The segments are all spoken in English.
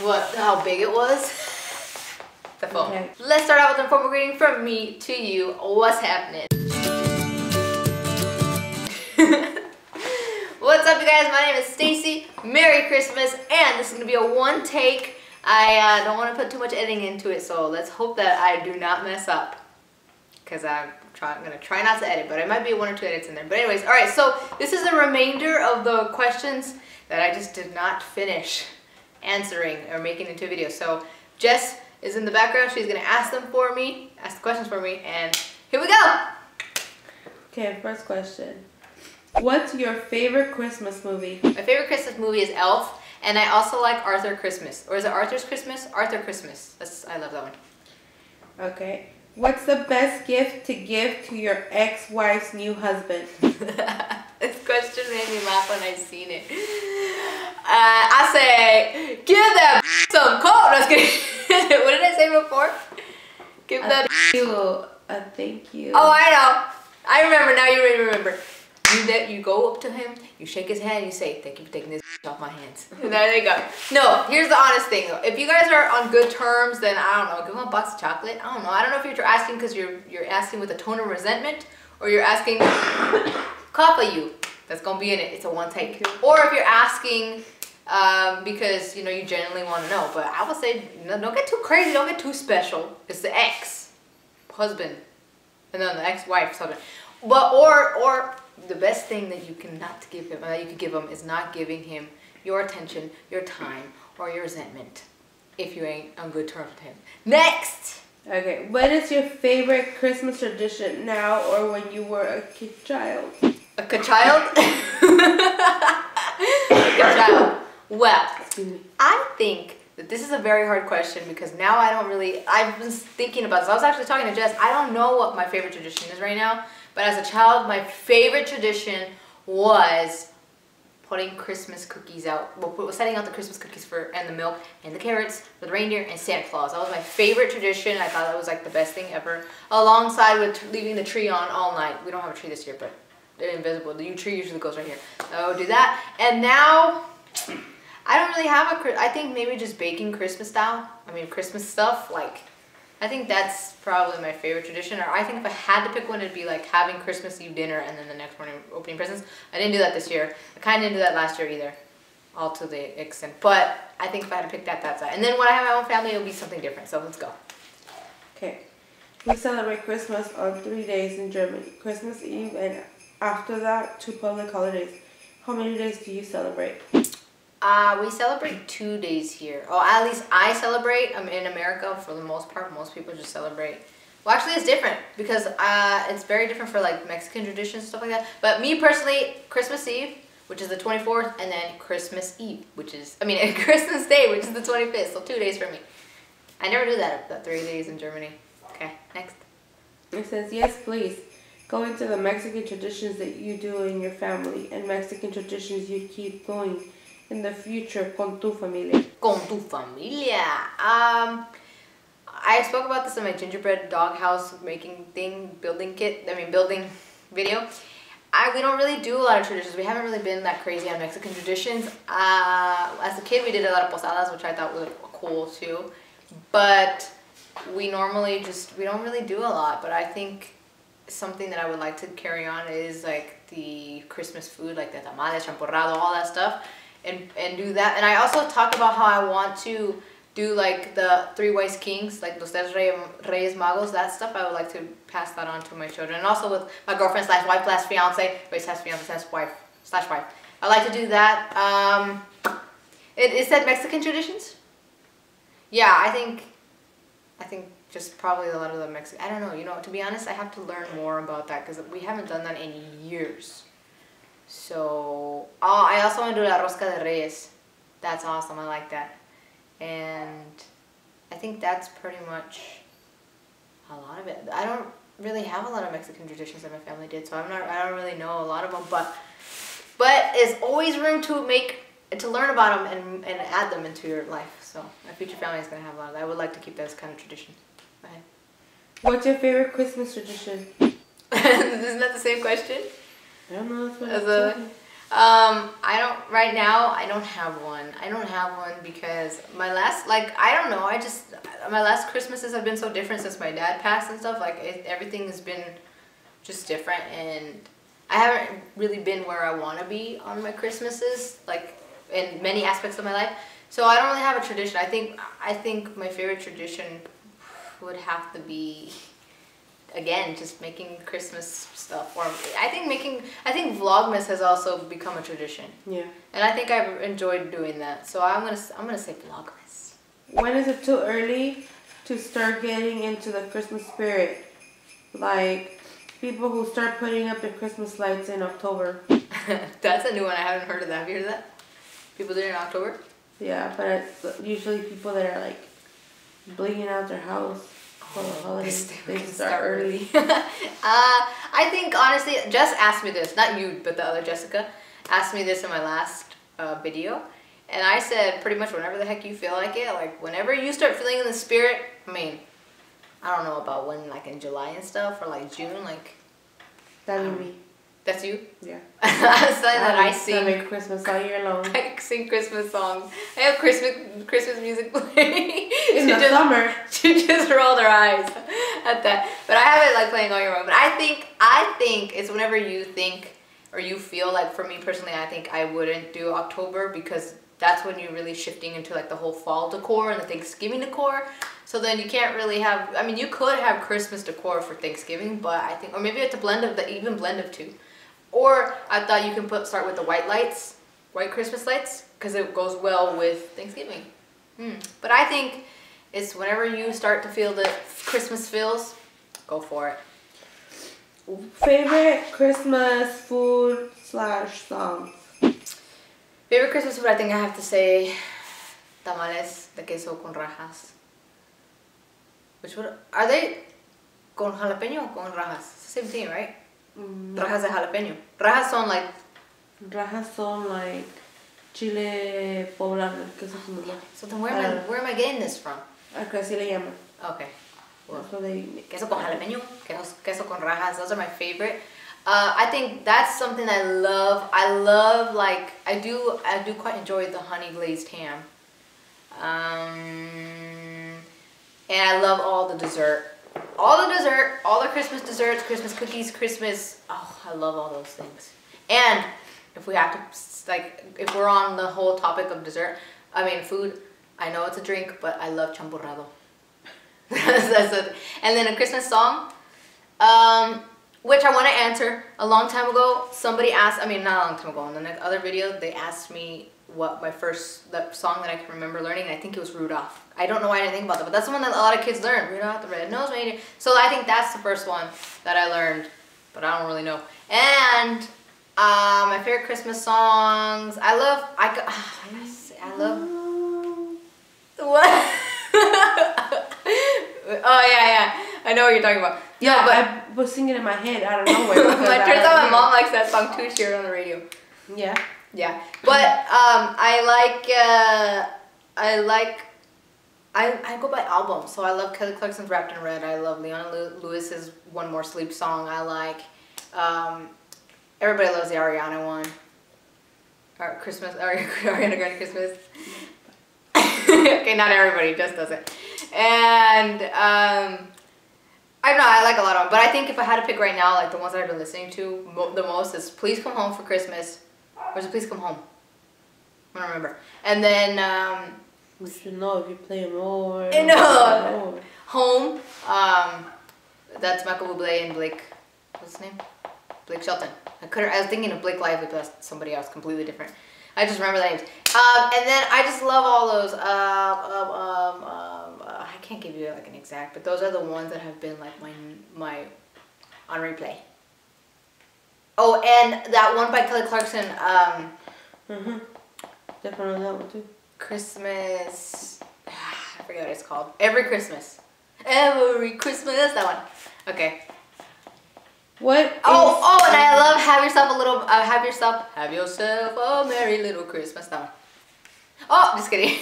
What? How big it was? The phone. Okay. Let's start out with an informal greeting from me to you. What's happening? What's up, you guys? My name is Stacy. Merry Christmas, and this is gonna be a one take. I don't want to put too much editing into it, so let's hope that I do not mess up. Because I'm gonna try not to edit, but it might be 1 or 2 edits in there. But anyways, all right. So this is the remainder of the questions that I just did not finish answering or making into a video. So Jess is in the background. She's gonna ask them for me, ask the questions for me, and here we go. Okay, first question. What's your favorite Christmas movie? My favorite Christmas movie is Elf, and I also like Arthur Christmas. Or is it Arthur's Christmas? Arthur Christmas. I love that one. Okay. What's the best gift to give to your ex-wife's new husband? This question made me laugh when I seen it. I say, give that some coat. I was kidding. What did I say before? Give that thank you. Oh, I know. I remember now. You remember. You go up to him, you shake his hand, and you say, "Thank you for taking this off my hands." And there they go. No, here's the honest thing though. If you guys are on good terms, then I don't know. Give him a box of chocolate. I don't know. I don't know if you're asking because you're asking with a tone of resentment, or you're asking cough at you. That's gonna be in it. It's a one take. Or if you're asking because you know you genuinely want to know. But I would say don't get too crazy. Don't get too special. It's the ex-husband, and then the ex-wife's husband. But or the best thing that you cannot give him, that you could give him, is not giving him your attention, your time, or your resentment if you ain't on good terms with him. Next! Okay, what is your favorite Christmas tradition now or when you were a child? A child? A child. Well, I think that this is a very hard question because now I've been thinking about this. I was actually talking to Jess. I don't know what my favorite tradition is right now. But as a child, my favorite tradition was putting Christmas cookies out. Well, setting out the Christmas cookies and the milk and the carrots for the reindeer and Santa Claus. That was my favorite tradition. I thought that was like the best thing ever. Alongside with leaving the tree on all night. We don't have a tree this year, but they're invisible. The tree usually goes right here. So do that. And now, I don't really have I think maybe just baking Christmas Christmas stuff. I think that's probably my favorite tradition. Or I think if I had to pick one, it'd be like having Christmas Eve dinner and then the next morning opening presents. I didn't do that this year. I kind of didn't do that last year either, all to the extent. But I think if I had to pick that, that's that. And then when I have my own family, it'll be something different. So let's go. Okay. We celebrate Christmas on 3 days in Germany. Christmas Eve and after that, 2 public holidays. How many days do you celebrate? We celebrate 2 days here. Oh, at least I celebrate. I'm in America for the most part. Most people just celebrate. Well, actually, it's different because it's very different for like Mexican traditions and stuff like that. But me personally, Christmas Eve, which is the 24th, and then Christmas Eve, Christmas Day, which is the 25th. So 2 days for me. I never do that 3 days in Germany. Okay, next. It says, yes, please. Go into the Mexican traditions that you do in your family and Mexican traditions you keep going in the future con tu familia. Con tu familia. I spoke about this in my gingerbread doghouse building video. We don't really do a lot of traditions. We haven't really been that crazy on Mexican traditions. As a kid, we did a lot of posadas, which I thought was cool too. But we don't really do a lot. But I think something that I would like to carry on is like the Christmas food, like the tamales, champorrado, all that stuff. And do that. And I also talk about how I want to do like the 3 wise kings, like los tres reyes magos, that stuff. I would like to pass that on to my children. And also with my girlfriend / wife / fiance, /wife. I like to do that. It said Mexican traditions? Yeah, I think just probably a lot of the Mexican, I don't know, to be honest, I have to learn more about that because we haven't done that in years. So, I also want to do la rosca de reyes. That's awesome. I like that. And I think that's pretty much a lot of it. I don't really have a lot of Mexican traditions that my family did, so I don't really know a lot of them. But there's always room to learn about them and add them into your life. So my future family is gonna have a lot of that. I would like to keep that as kind of tradition. Go ahead. What's your favorite Christmas tradition? Isn't that the same question? I don't know. That's what I don't, right now, I don't have one. I don't have one because my last, like, I don't know, my last Christmases have been so different since my dad passed and stuff. Like, everything has been just different, and I haven't really been where I want to be on my Christmases, like, in many aspects of my life. So I don't really have a tradition. I think my favorite tradition would have to be, again, just making Christmas stuff. Or I think Vlogmas has also become a tradition. Yeah. And I think I've enjoyed doing that. So I'm gonna say Vlogmas. When is it too early to start getting into the Christmas spirit? Like people who start putting up their Christmas lights in October. That's a new one. I haven't heard of that. Have you heard of that? People do it in October? Yeah, but it's usually people that are like blinging out their house for the holidays. They start early. I think honestly, Jess asked me this, not you, but the other Jessica, asked me this in my last video. And I said pretty much whenever the heck you feel like it, like whenever you start feeling in the spirit, I mean, I don't know about when, like in July and stuff, or like June, like. That'd be me. That's you? Yeah. I sing Christmas all year long. I sing Christmas songs. I have Christmas music playing. In the summer. She just rolled her eyes at that. But I have it like playing all year long. But I think it's whenever you think or you feel like, for me personally, I think I wouldn't do October because that's when you're really shifting into like the whole fall decor and the Thanksgiving decor. So then you can't really have, I mean, you could have Christmas decor for Thanksgiving, but I think, or maybe it's a blend of even blend of two. Or I thought you can start with the white lights, white Christmas lights, because it goes well with Thanksgiving. But I think it's whenever you start to feel the Christmas feels, go for it. Favorite Christmas food / songs? Favorite Christmas food, I think I have to say tamales de queso con rajas. Which one? Are they con jalapeño or con rajas? It's the same thing, right? Rajas de jalapeño. Rajas son like chile poblano, queso poblano. So then where am I getting this from? Acá sí le llaman. Okay. Well, they... queso con jalapeño, queso con rajas. Those are my favorite. I think that's something I love. I love, like, I do quite enjoy the honey glazed ham. And I love all the dessert. All the Christmas desserts, Christmas cookies, I love all those things. And if we have to, like, if we're on the whole topic of dessert, I mean food, I know it's a drink, but I love champurrado. And then a Christmas song, which I want to answer. A long time ago, somebody asked, I mean not a long time ago, in the next other video, they asked me what my the song that I can remember learning, and I think it was Rudolph. I don't know why I didn't think about that, but that's the one that a lot of kids learn. Rudolph the Red-Nosed Reindeer. So I think that's the first one that I learned, but I don't really know. And my favorite Christmas songs, I love what? Oh yeah, I know what you're talking about. Yeah, but I was singing in my head out of nowhere. Turns out my mom likes that song too. She heard it on the radio. Yeah. Yeah, but I go by albums, so I love Kelly Clarkson's Wrapped in Red. I love Leona Lewis's One More Sleep song. I like everybody loves the Ariana one. Ariana Grande Christmas. Okay, not everybody, just does it. And I don't know, I like a lot of them, but I think if I had to pick right now, like the ones that I've been listening to the most is Please Come Home for Christmas. Or is it Please Come Home? I don't remember. And then we should know if you play more. No. Home. That's Michael Bublé and Blake. What's his name? Blake Shelton. I was thinking of Blake Lively, but that's somebody else, completely different. I just remember the names. And then I just love all those. I can't give you like an exact, but those are the ones that have been like my on replay. Oh, and that one by Kelly Clarkson. Definitely that one too. Christmas. I forget what it's called. Every Christmas. Every Christmas. That one. Okay. What? Oh, and I love Have Yourself a Merry Little Christmas. That one. Oh, just kidding.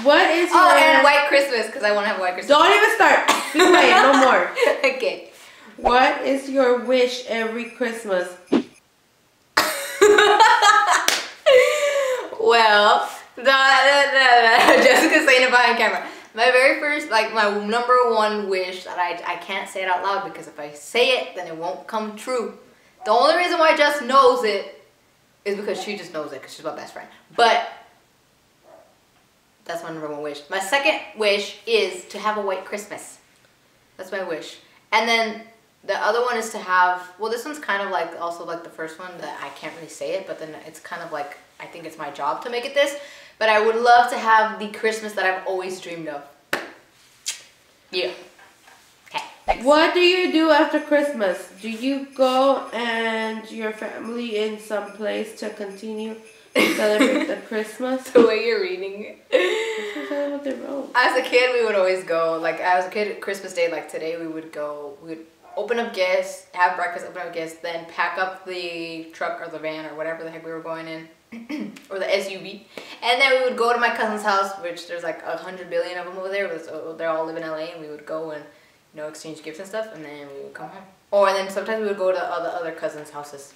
What is your... Oh, and White Christmas, because I want to have White Christmas. Don't even start. Be quiet, no more. Okay. What is your wish every Christmas? Well, Jessica's saying it behind camera. My very first, like my number one wish that I can't say it out loud because if I say it, then it won't come true. The only reason why Jess knows it is because she just knows it because she's my best friend. But that's my number one wish. My second wish is to have a white Christmas. That's my wish. And then the other one is to have, well, this one's kind of like also like the first one that I can't really say it, but then it's kind of like, I think it's my job to make it this. But I would love to have the Christmas that I've always dreamed of. Yeah. Okay, next. What do you do after Christmas? Do you go and your family in some place to continue to celebrate the Christmas? The way you're reading it. That's what they wrote. As a kid, we would always go, like as a kid, Christmas Day, like today, we would go, we would open up gifts, have breakfast, open up gifts, then pack up the truck or the van or whatever the heck we were going in, or the SUV, and then we would go to my cousin's house, which there's like 100 billion of them over there, so they all live in LA, and we would go and, you know, exchange gifts and stuff, and then we would come home. Or and then sometimes we would go to other cousins' houses.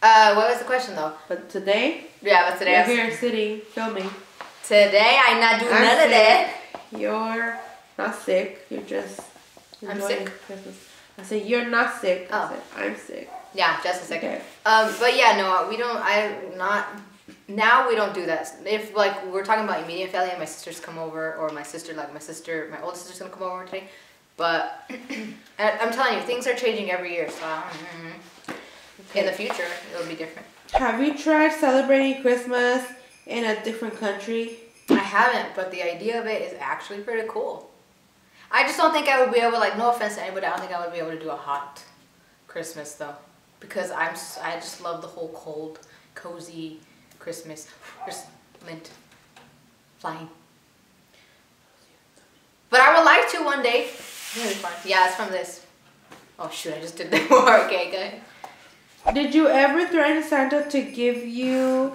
What was the question though? But today? Yeah, but today You're here sitting, filming. Today I not do none of that. You're not sick, you're just I'm sick? Christmas. I said you're not sick. Oh. I said I'm sick. Yeah, just a second. Okay. But yeah, no, we don't. Now we don't do that. If like we're talking about immediate family, and my sisters come over, or my sister, my oldest sister's gonna come over today. But I'm telling you, things are changing every year. So in the future, it'll be different. Have you tried celebrating Christmas in a different country? I haven't, but the idea of it is actually pretty cool. I just don't think I would be able, like, no offense to anybody, I don't think I would be able to do a hot Christmas though, because I just love the whole cold, cozy Christmas. There's lint flying. But I would like to one day. Really fun. Yeah, it's from this. Oh shoot, I just did that more. Okay, good. Did you ever threaten Santa to give you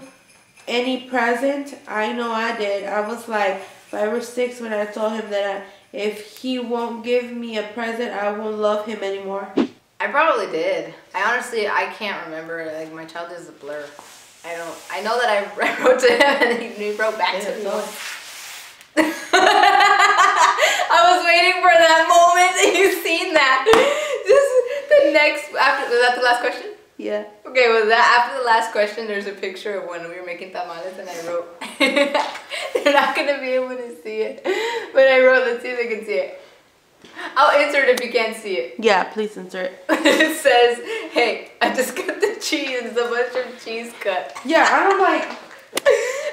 any present? I know I did. I was like 5 or 6 when I told him that if he won't give me a present, I won't love him anymore. I probably did. I can't remember. Like, my childhood is a blur. I know that I wrote to him and he wrote back to me. I was waiting for that moment that you've seen that. Was that the last question? Yeah. Okay, well after the last question, there's a picture of when we were making tamales and I wrote, they're not going to be able to see it, but I wrote, let's see if they can see it. I'll insert if you can't see it. Yeah, please insert. It says, hey, I just got the cheese, it's a bunch of cheese cut. Yeah, I don't like...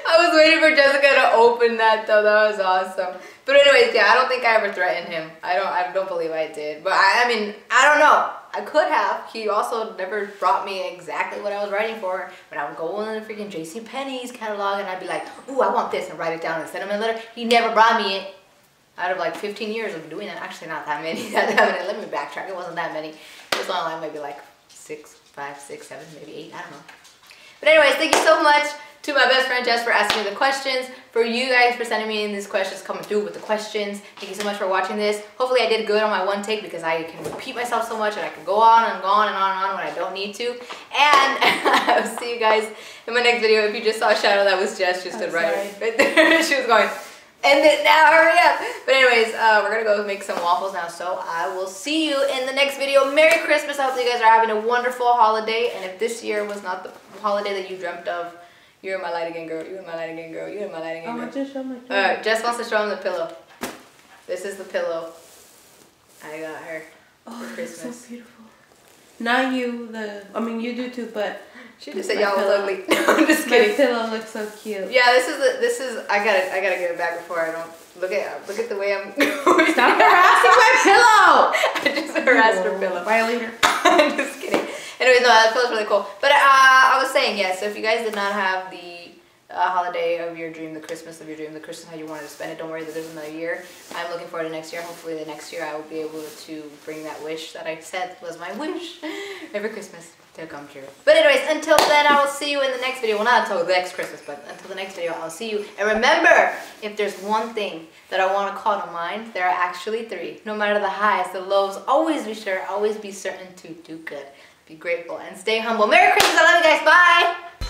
I was waiting for Jessica to open that though, that was awesome. But anyways, yeah, I don't think I ever threatened him. I don't believe I did. But I mean, I don't know. I could have. He also never brought me exactly what I was writing for. But I would go in the freaking JCPenney's catalog and I'd be like, ooh, I want this, and write it down and send him a letter. He never brought me it. Out of like 15 years of doing that, actually not that many. Let me backtrack. It wasn't that many. It was only like maybe like 5, 6, 7, maybe 8. I don't know. But anyways, thank you so much to my best friend Jess for asking me the questions. For you guys for sending me in these questions, coming through with the questions. Thank you so much for watching this. Hopefully I did good on my one take because I can repeat myself so much and I can go on and on and on and on when I don't need to. And I'll see you guys in my next video. If you just saw a shadow, that was Jess. She stood right there. She was going, end it now, hurry up. But anyways, we're gonna go make some waffles now, so I will see you in the next video. Merry Christmas. I hope you guys are having a wonderful holiday, and if this year was not the holiday that you dreamt of, you're in my light again, girl. You're in my light again, girl. You're in my light again, girl. I just show my pillow. Jess wants to show him the pillow. This is the pillow I got her for Christmas. That's so beautiful. Not you, you do too, but she just said y'all was ugly. No, I'm just kidding. My pillow looks so cute. Yeah, this is I gotta get it back before I don't look at the way I'm going. Stop harassing my pillow! I just harassed her pillow. Violator. I'm just kidding. Anyways, no, that pillow's really cool. But I was saying, yeah, so if you guys did not have the holiday of your dream, the Christmas of your dream, the Christmas how you wanted to spend it, don't worry that there's another year. I'm looking forward to next year. Hopefully the next year I will be able to bring that wish that I said was my wish every Christmas to come true. But anyways, until then, I will see you in the next video. Well, not until the next Christmas, but until the next video, I'll see you. And remember, if there's one thing that I want to call to mind, there are actually 3. No matter the highs, the lows, always be sure, always be certain to do good. Be grateful and stay humble. Merry Christmas. I love you guys. Bye.